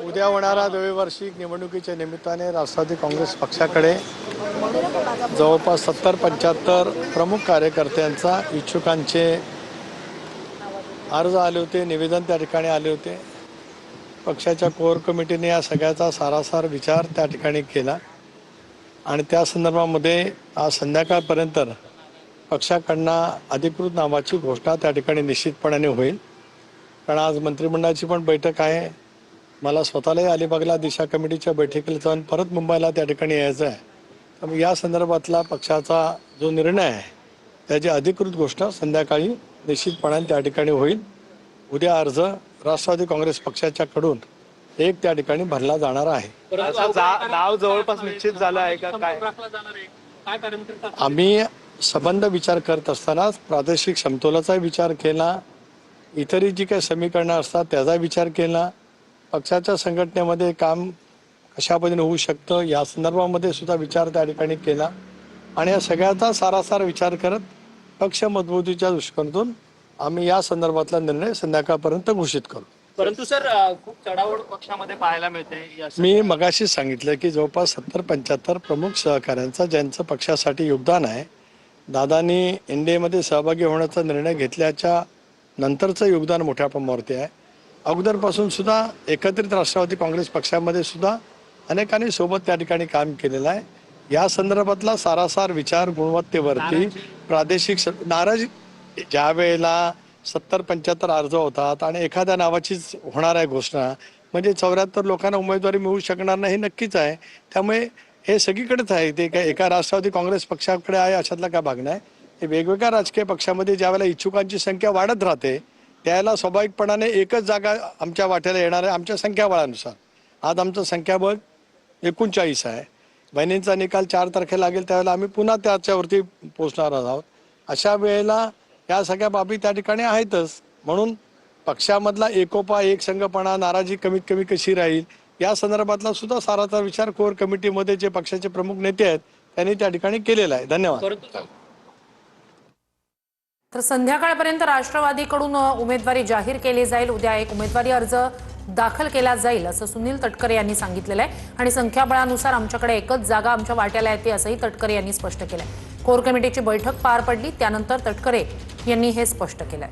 उद्या होणाऱ्या द्विवार्षिक निवडणुकीच्या निमित्ताने राष्ट्रवादी काँग्रेस पक्षाकडे जवळपास 70-75 प्रमुख कार्यकर्त्यांचा इच्छुकांचे अर्ज आले होते, निवेदन त्या ठिकाणी आले होते। पक्षाच्या कोर कमिटीने या सगळ्याचा सारासार विचार त्या ठिकाणी केला आणि त्या संदर्भामध्ये आज संध्याकाळपर्यंत पक्षाकडनं अधिकृत नावाची घोषणा त्या ठिकाणी निश्चितपणाने होईल। कारण आज मंत्रिमंडळाची पण बैठक आहे। मला स्वतःलाही अलिबागला दिशा कमिटीच्या बैठकीला जाऊन परत मुंबईला त्या ठिकाणी यायचं आहे। त्यामुळे या संदर्भातला पक्षाचा जो निर्णय आहे त्याची अधिकृत घोषणा संध्याकाळी निश्चितपणाने त्या ठिकाणी होईल। उद्या अर्ज राष्ट्रवादी काँग्रेस पक्षाच्याकडून एक त्या ठिकाणी भरला जाणार आहे। नाव जवळपास निश्चित झालं आहे का काय? आम्ही संबंध विचार करत असताना प्रादेशिक समतोलाचा विचार केला, इतरही जी काही समीकरणं असतात त्याचा विचार केला, पक्षाच्या संघटनेमध्ये काम कशा पद्धतीने होऊ शकतं या संदर्भामध्ये सुद्धा विचार त्या ठिकाणी केला आणि या सगळ्याचा सारासार विचार करत पक्ष मजबूतीच्या दृष्टिकोनातून आम्ही या संदर्भातला निर्णय संध्याकाळपर्यंत घोषित करू। परंतु सर खूप चढाओढ पक्षामध्ये पाहायला मिळते। मी मगाशी सांगितलं की जवळपास 70-75 प्रमुख सहकाऱ्यांचं ज्यांचं पक्षासाठी योगदान आहे, दादांनी एनडीएमध्ये सहभागी होण्याचा निर्णय घेतल्याच्या नंतरचं योगदान मोठ्या प्रमाणावरती आहे। अगोदरपासून सुद्धा एकत्रित राष्ट्रवादी काँग्रेस पक्षामध्ये सुद्धा अनेकांनी सोबत त्या ठिकाणी काम केलेलं आहे। या संदर्भातला सारासार विचार गुणवत्तेवरती प्रादेशिक नाराजी ज्या वेळेला 70-75 अर्ज होतात आणि एखाद्या नावाचीच होणार आहे घोषणा म्हणजे 74 लोकांना उमेदवारी मिळू शकणार नाही हे नक्कीच आहे। त्यामुळे हे सगळीकडेच आहे, ते काय एका राष्ट्रवादी काँग्रेस पक्षाकडे आहे अशातला काय भाग नाही। हे वेगवेगळ्या राजकीय पक्षामध्ये ज्या वेळेला इच्छुकांची संख्या वाढत राहते त्यावेळेला स्वाभाविकपणाने एकच जागा आमच्या वाट्याला येणार आहे आमच्या संख्याबळानुसार। आज आमचं संख्याबळ 39 आहे। बहिणींचा निकाल 4 तारखेला लागेल त्यावेळेला आम्ही पुन्हा त्याच्यावरती पोहोचणार आहोत। अशा वेळेला या सगळ्या बाबी त्या ठिकाणी आहेतच। म्हणून पक्षामधला एकोपा, एकसंघपणा, नाराजी कमीत कमी कशी राहील या संदर्भातला सुद्धा साराचा विचार कोर कमिटीमध्ये जे पक्षाचे प्रमुख नेते आहेत त्यांनी त्या ठिकाणी केलेला आहे। धन्यवाद। तर संध्याकाळपर्यंत राष्ट्रवादीकडून उमेदवारी जाहीर केली जाईल। उद्या एक उमेदवारी अर्ज दाखल केला जाईल असं सुनील तटकरे यांनी सांगितलेलं आहे आणि संख्याबळानुसार आमच्याकडे एकच जागा आमच्या वाट्याला येते असंही तटकरे यांनी स्पष्ट केलंय। कोर कमिटीची बैठक पार पडली त्यानंतर तटकरे यांनी हे स्पष्ट केलंय।